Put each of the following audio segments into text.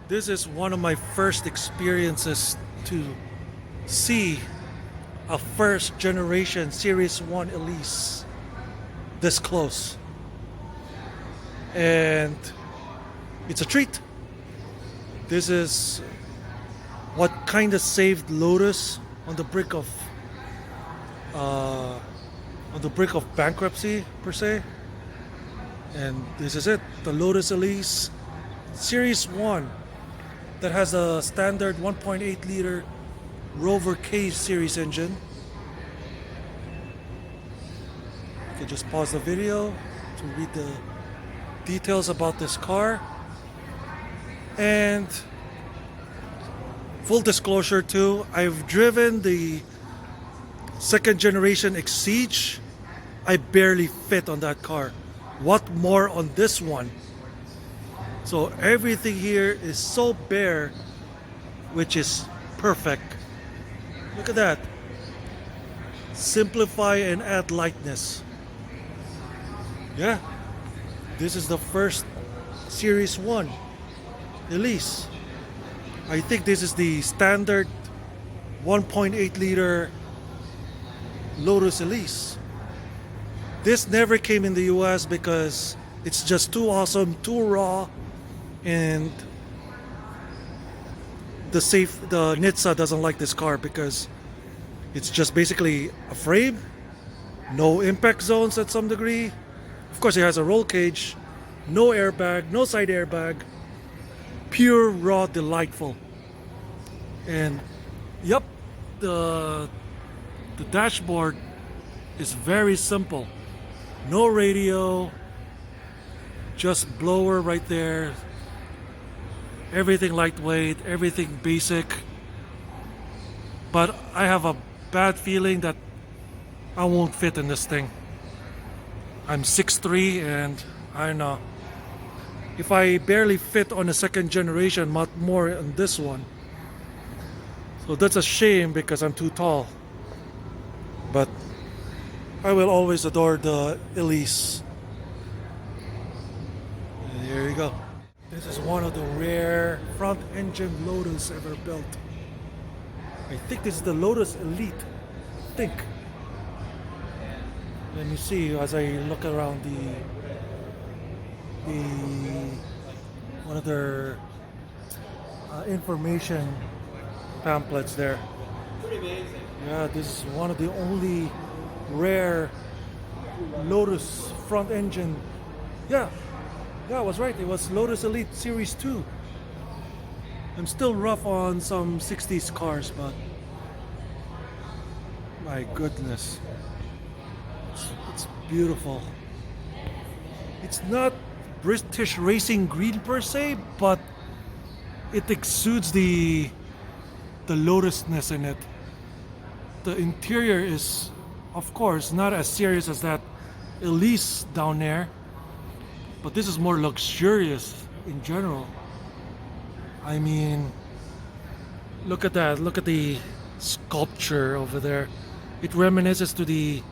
This is one of my first experiences to see a first generation Series 1 Elise this close. And it's a treat. This is what kind of saved Lotus on the brink of bankruptcy per se. And this is it, the Lotus Elise Series 1 that has a standard 1.8 liter Rover K series engine. You can just pause the video to read the details about this car. And full disclosure too, I've driven the second generation Exige. I barely fit on that car. What more on this one? So everything here is so bare, which is perfect. Look at that. Simplify and add lightness. Yeah, this is the first Series 1 Elise. I think this is the standard 1.8 liter Lotus Elise. This never came in the US because it's just too awesome, too raw, and the NHTSA doesn't like this car because it's just basically a frame, no impact zones at some degree. Of course, it has a roll cage, no airbag, no side airbag, pure raw delightful. And yep, the dashboard is very simple. No radio, just blower right there. Everything lightweight, everything basic. But I have a bad feeling that I won't fit in this thing. I'm 6'3" and I don't know. If I barely fit on a second generation, much more on this one. So that's a shame because I'm too tall. But I will always adore the Elise. And there you go. This is one of the rare front engine Lotus ever built. I think this is the Lotus Elite. I think. Let me see as I look around the one of their information pamphlets there. Pretty amazing. Yeah, this is one of the only rare Lotus front engine. Yeah, I was right. It was Lotus Elite Series 2. I'm still rough on some 60s cars, but my goodness, it's beautiful. It's not British racing green per se, but it exudes the Lotusness in it. The interior is, of course, not as serious as that Elise down there, but this is more luxurious in general. I mean, look at that. Look at the sculpture over there. It reminisces to the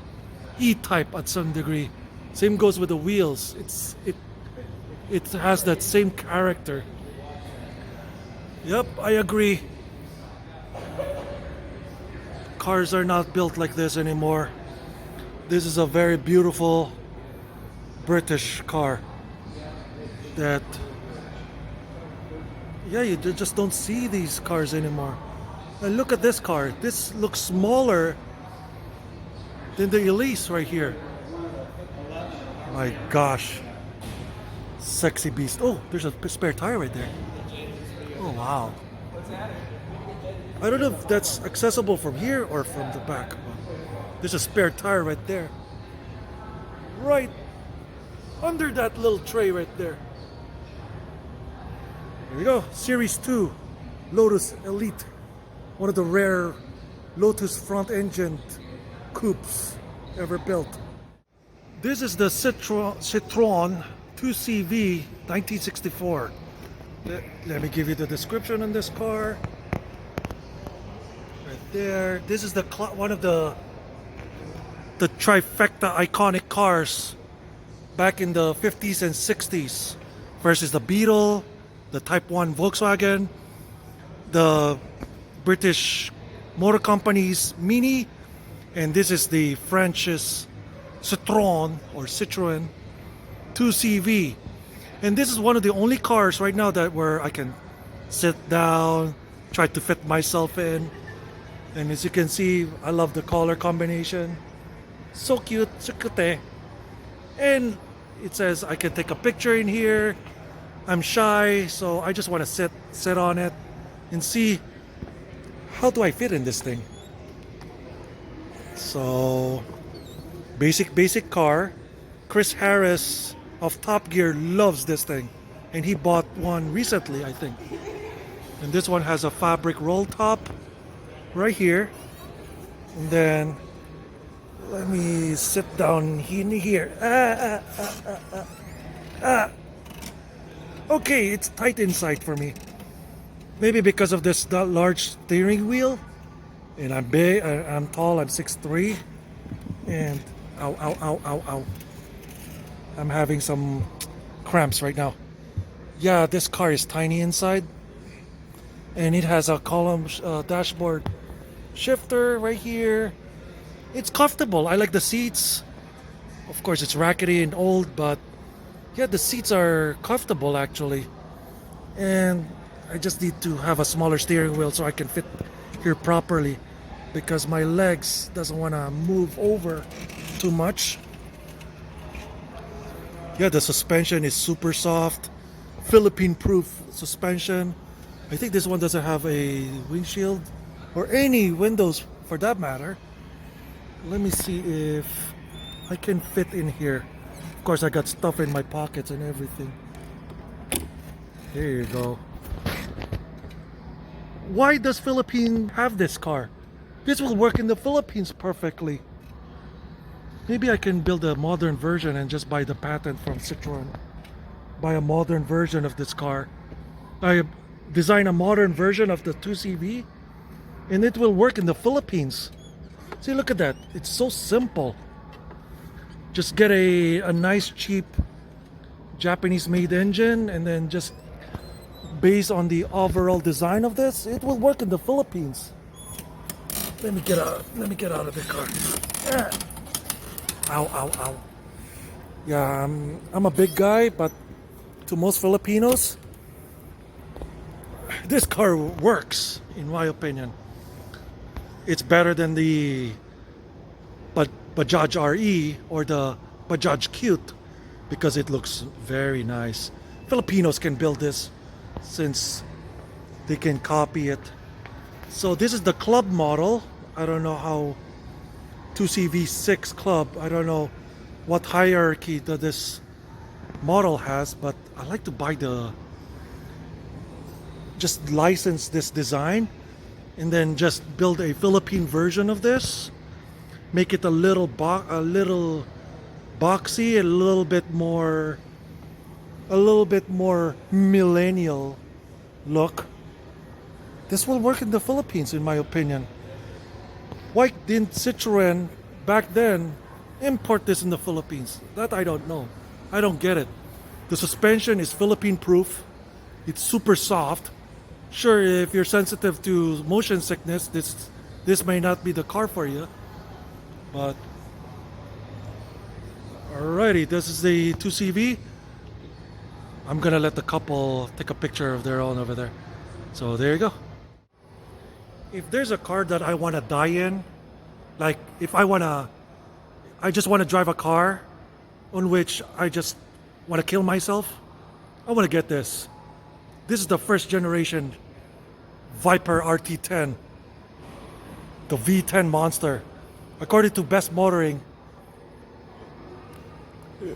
E-Type at some degree. Same goes with the wheels. It has that same character. Yep, I agree. Cars are not built like this anymore. This is a very beautiful British car that, yeah, you just don't see these cars anymore. And look at this car. This looks smaller than the Elise right here. My gosh. Sexy beast. Oh, there's a spare tire right there. Oh, wow. I don't know if that's accessible from here or from the back. There's a spare tire right there. Right under that little tray right there. Here we go. Series 2 Lotus Elite. One of the rare Lotus front engine coupes ever built. This is the Citroen 2CV 1964. Let me give you the description on this car. Right there. This is one of the trifecta iconic cars back in the 50s and 60s versus the Beetle, the Type 1 Volkswagen, the British Motor Company's Mini, and this is the French's Citroen 2CV. And this is one of the only cars right now that where I can sit down, try to fit myself in. And as you can see, I love the color combination. So cute, so cute. And it says I can take a picture in here. I'm shy, so I just want to sit on it and see how do I fit in this thing. So basic car. Chris Harris of Top Gear loves this thing, and he bought one recently, I think. And this one has a fabric roll top right here. And then let me sit down in here. Okay, it's tight inside for me. Maybe because of this large steering wheel. And I'm big, I'm tall, I'm 6'3". And ow. I'm having some cramps right now. Yeah, this car is tiny inside. And it has a column dashboard shifter right here. It's comfortable. I like the seats. Of course, it's rackety and old, but yeah, the seats are comfortable actually. And I just need to have a smaller steering wheel so I can fit here properly, because my legs doesn't want to move over too much. Yeah, the suspension is super soft, Philippine-proof suspension. I think this one doesn't have a windshield or any windows for that matter. Let me see if I can fit in here. Of course, I got stuff in my pockets and everything. There you go. Why does Philippines have this car? This will work in the Philippines perfectly. Maybe I can build a modern version and just buy the patent from Citroen. Buy a modern version of this car. I design a modern version of the 2CV, and it will work in the Philippines. See, look at that. It's so simple. Just get a nice cheap Japanese made engine, and then just based on the overall design of this, it will work in the Philippines. Let me get out of the car. Ow. Yeah, I'm a big guy, but to most Filipinos, this car works, in my opinion. It's better than the Bajaj RE or the Bajaj Cute, because it looks very nice. Filipinos can build this since they can copy it. So this is the club model. I don't know how 2CV6 Club, I don't know what hierarchy that this model has, but I like to buy just license this design and then just build a Philippine version of this, make it a little boxy, a little bit more millennial look. This will work in the Philippines, in my opinion. Why didn't Citroen back then import this in the Philippines? That I don't know. I don't get it. The suspension is Philippine proof. It's super soft. Sure, if you're sensitive to motion sickness, this may not be the car for you. But alrighty, this is the 2CV. I'm gonna let the couple take a picture of their own over there. So there you go. If there's a car that I want to die in, like if I just want to drive a car on which I just want to kill myself, I want to get this. This is the first generation Viper RT10, the V10 monster. According to Best Motoring,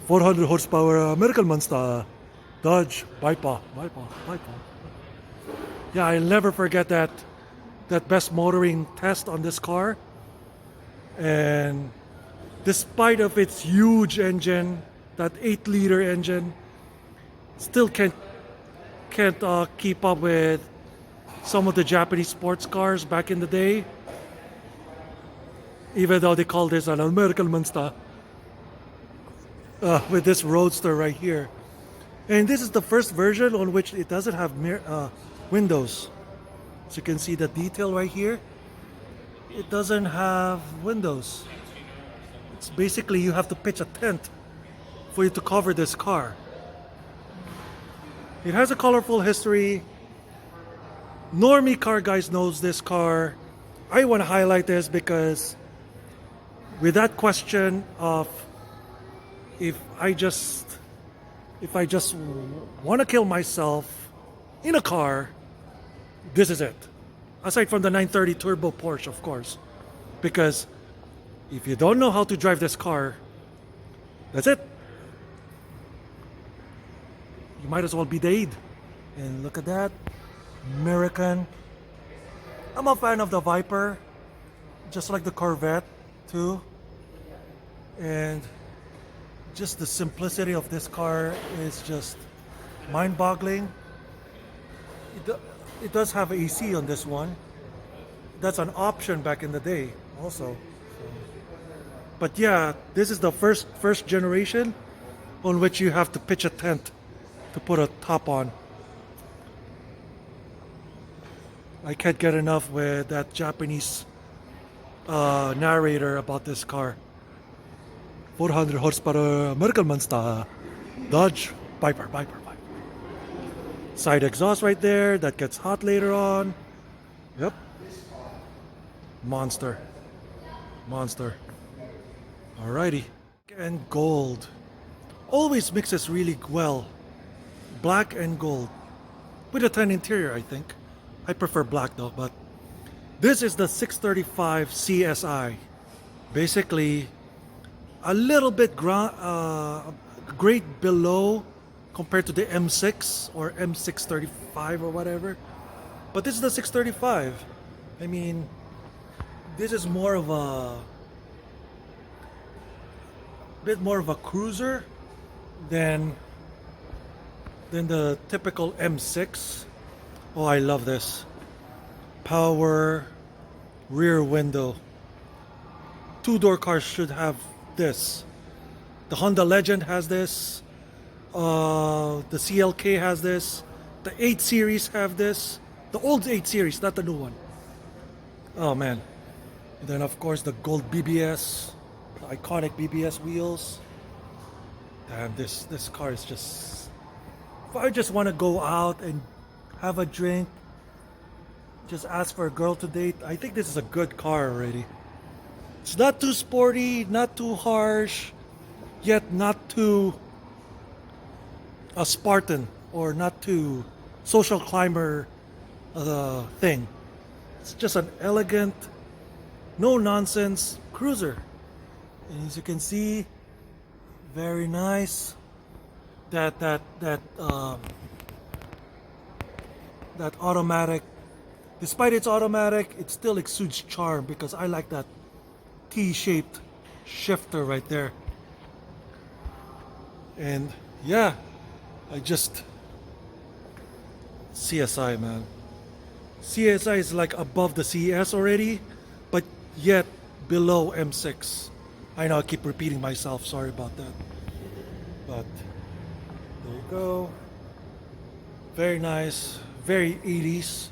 400 horsepower American monster, Dodge Viper. Yeah, I'll never forget that Best Motoring test on this car. And despite of its huge engine, that 8-liter engine, still can't keep up with some of the Japanese sports cars back in the day, even though they call this an American monster. With this roadster right here. And this is the first version on which it doesn't have windows. So you can see the detail right here. It doesn't have windows. It's basically you have to pitch a tent for you to cover this car. It has a colorful history. Normie car guys knows this car. I want to highlight this because with that question of if I just want to kill myself in a car, this is it. Aside from the 930 turbo Porsche, of course. Because if you don't know how to drive this car, that's it. You might as well be dead. And look at that. American. I'm a fan of the Viper. Just like the Corvette, too. And just the simplicity of this car is just mind-boggling. It does have AC on this one. That's an option back in the day also. But yeah, this is the first generation on which you have to pitch a tent to put a top on. I can't get enough with that Japanese narrator about this car. 400 horsepower American Monster Dodge Viper. Side exhaust right there that gets hot later on. Yep. Monster. Alrighty. And gold. Always mixes really well. Black and gold. With a tan interior, I think. I prefer black though, but this is the 635 CSI. Basically, a little bit grade below compared to the M6 or M635 or whatever. But this is the 635. I mean, this is more of a bit more of a cruiser than the typical M6. Oh, I love this. Power rear window. Two-door cars should have this. The Honda Legend has this. The CLK has this. The 8 Series have this. The old 8 Series, not the new one. Oh man. And then of course the gold BBS. The iconic BBS wheels. Damn, this car is just... If I just want to go out and have a drink, just ask for a girl to date, I think this is a good car already. It's not too sporty, not too harsh, yet not too a Spartan or not too social climber thing. It's just an elegant, no nonsense cruiser. And as you can see, very nice. That automatic, despite it's automatic, it still exudes charm because I like that T-shaped shifter right there. And yeah, CSI, man. CSI is like above the CS already, but yet below M6. I know I keep repeating myself, sorry about that. But there you go. Very nice, very 80s.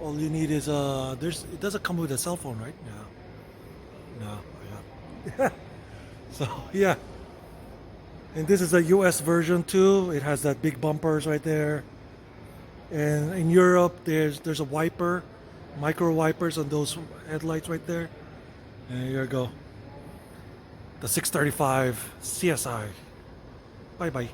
All you need is it doesn't come with a cell phone, right? No, yeah. So yeah. And this is a US version too. It has that big bumpers right there. And in Europe there's a wiper, micro wipers on those headlights right there. And here you go. The 635 CSI. Bye bye.